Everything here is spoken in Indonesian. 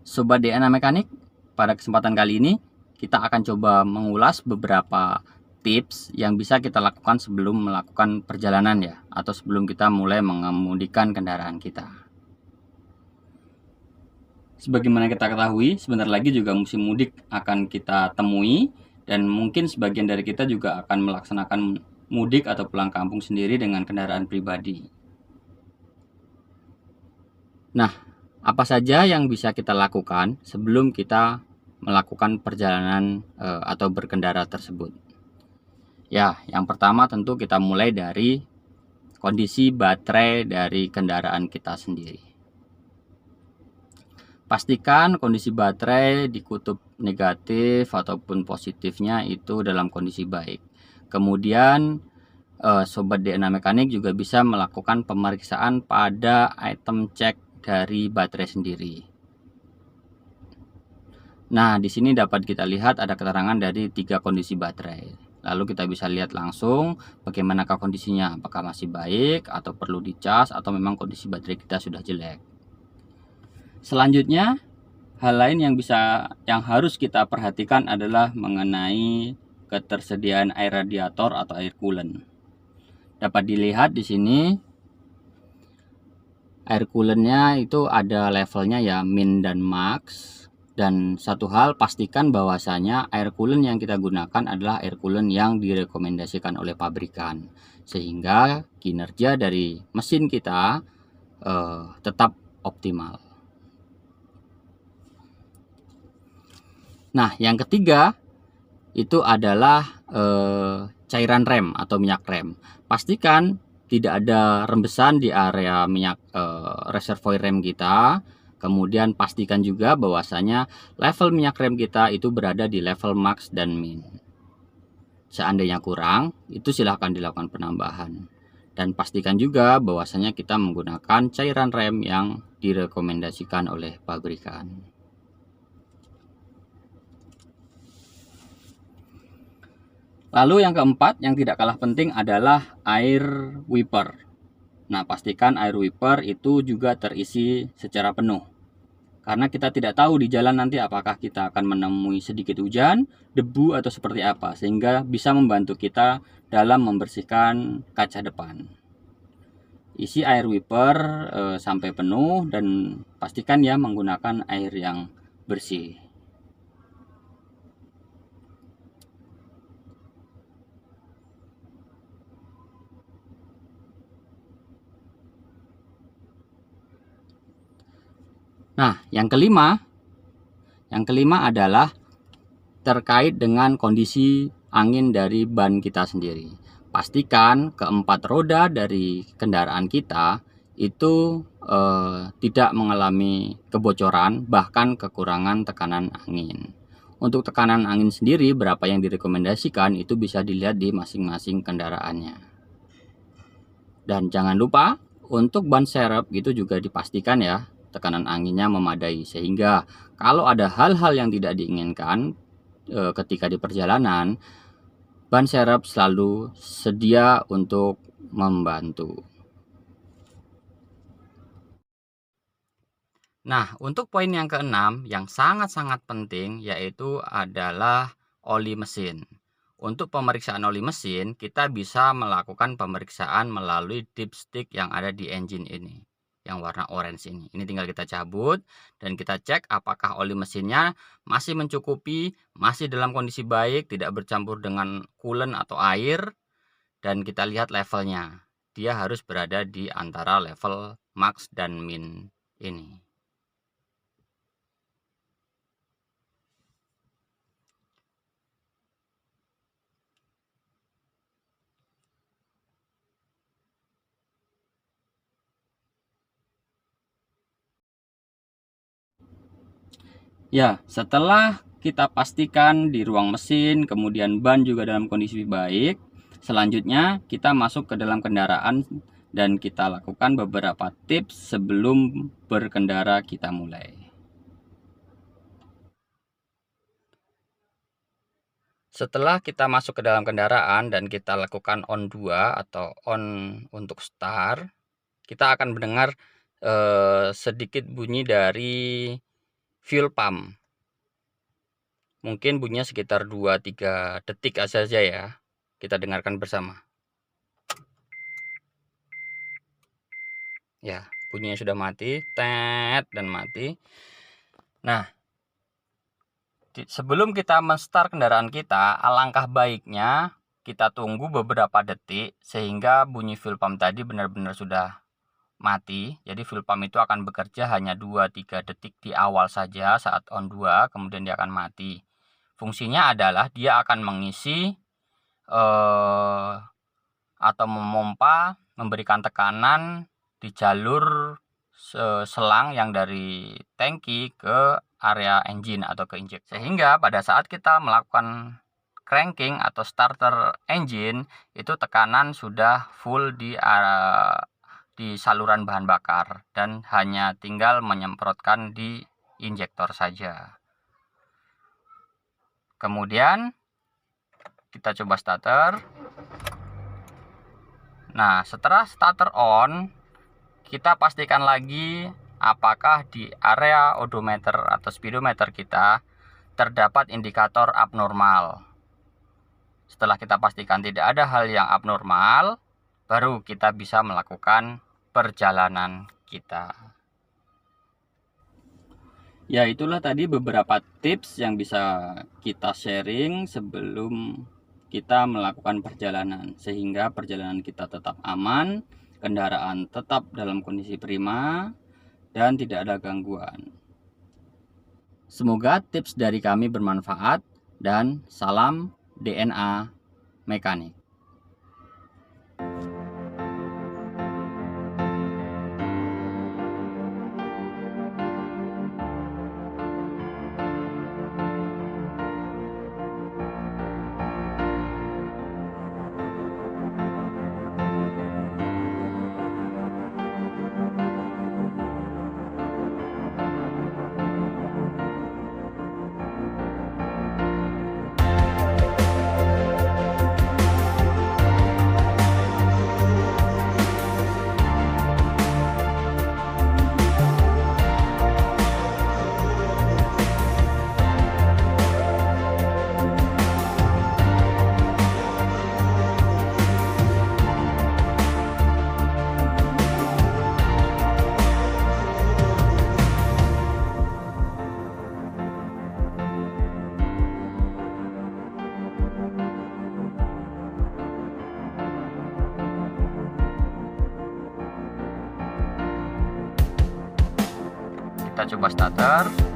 Sobat DNA Mekanik, pada kesempatan kali ini kita akan coba mengulas beberapa tips yang bisa kita lakukan sebelum melakukan perjalanan ya, atau sebelum kita mulai mengemudikan kendaraan kita. Sebagaimana kita ketahui, sebentar lagi juga musim mudik akan kita temui, dan mungkin sebagian dari kita juga akan melaksanakan mudik atau pulang kampung sendiri dengan kendaraan pribadi. Nah, apa saja yang bisa kita lakukan sebelum kita melakukan perjalanan atau berkendara tersebut? Ya, yang pertama tentu kita mulai dari kondisi baterai dari kendaraan kita sendiri. Pastikan kondisi baterai di kutub negatif ataupun positifnya itu dalam kondisi baik. Kemudian Sobat DNA Mekanik juga bisa melakukan pemeriksaan pada item cek dari baterai sendiri. Nah, di sini dapat kita lihat ada keterangan dari 3 kondisi baterai. Lalu kita bisa lihat langsung bagaimanakah kondisinya, apakah masih baik atau perlu dicas atau memang kondisi baterai kita sudah jelek. Selanjutnya, hal lain yang harus kita perhatikan adalah mengenai ketersediaan air radiator atau air coolant. Dapat dilihat di sini air coolantnya itu ada levelnya ya, min dan max. Dan satu hal, pastikan bahwasanya air coolant yang kita gunakan adalah air coolant yang direkomendasikan oleh pabrikan, sehingga kinerja dari mesin kita tetap optimal. Nah, yang ketiga itu adalah cairan rem atau minyak rem. Pastikan tidak ada rembesan di area minyak reservoir rem kita. Kemudian pastikan juga bahwasanya level minyak rem kita itu berada di level max dan min. Seandainya kurang, itu silahkan dilakukan penambahan. Dan pastikan juga bahwasanya kita menggunakan cairan rem yang direkomendasikan oleh pabrikan. Lalu yang keempat, yang tidak kalah penting adalah air wiper. Nah, pastikan air wiper itu juga terisi secara penuh. Karena kita tidak tahu di jalan nanti apakah kita akan menemui sedikit hujan, debu, atau seperti apa. Sehingga bisa membantu kita dalam membersihkan kaca depan. Isi air wiper sampai penuh dan pastikan ya menggunakan air yang bersih. Nah, yang kelima adalah terkait dengan kondisi angin dari ban kita sendiri. Pastikan keempat roda dari kendaraan kita itu tidak mengalami kebocoran, bahkan kekurangan tekanan angin. Untuk tekanan angin sendiri berapa yang direkomendasikan itu bisa dilihat di masing-masing kendaraannya. Dan jangan lupa untuk ban serep gitu juga dipastikan ya tekanan anginnya memadai, sehingga kalau ada hal-hal yang tidak diinginkan ketika di perjalanan, ban serep selalu sedia untuk membantu. Nah, untuk poin yang keenam yang sangat-sangat penting yaitu adalah oli mesin. Untuk pemeriksaan oli mesin, kita bisa melakukan pemeriksaan melalui dipstick yang ada di engine ini, yang warna orange ini. Ini tinggal kita cabut dan kita cek apakah oli mesinnya masih mencukupi, masih dalam kondisi baik, tidak bercampur dengan coolant atau air, dan kita lihat levelnya. Dia harus berada di antara level max dan min ini. Ya, setelah kita pastikan di ruang mesin, kemudian ban juga dalam kondisi baik, selanjutnya kita masuk ke dalam kendaraan dan kita lakukan beberapa tips sebelum berkendara kita mulai. Setelah kita masuk ke dalam kendaraan dan kita lakukan on 2 atau on untuk start, kita akan mendengar sedikit bunyi dari fuel pump. Mungkin bunyinya sekitar 2-3 detik saja ya. Kita dengarkan bersama. Ya, bunyinya sudah mati, tet, dan mati. Nah, sebelum kita men-start kendaraan kita, alangkah baiknya kita tunggu beberapa detik sehingga bunyi fuel pump tadi benar-benar sudah mati. Jadi fuel pump itu akan bekerja hanya 2-3 detik di awal saja saat on 2, kemudian dia akan mati. Fungsinya adalah dia akan mengisi atau memompa, memberikan tekanan di jalur selang yang dari tangki ke area engine atau ke injek. Sehingga pada saat kita melakukan cranking atau starter engine, itu tekanan sudah full di saluran bahan bakar dan hanya tinggal menyemprotkan di injektor saja. Kemudian kita coba starter. Nah, setelah starter on, kita pastikan lagi apakah di area odometer atau speedometer kita terdapat indikator abnormal. Setelah kita pastikan tidak ada hal yang abnormal, baru kita bisa melakukan perjalanan kita. Ya, itulah tadi beberapa tips yang bisa kita sharing sebelum kita melakukan perjalanan, sehingga perjalanan kita tetap aman, kendaraan tetap dalam kondisi prima, dan tidak ada gangguan. Semoga tips dari kami bermanfaat, dan salam DNA Mekanik. Kita coba starter.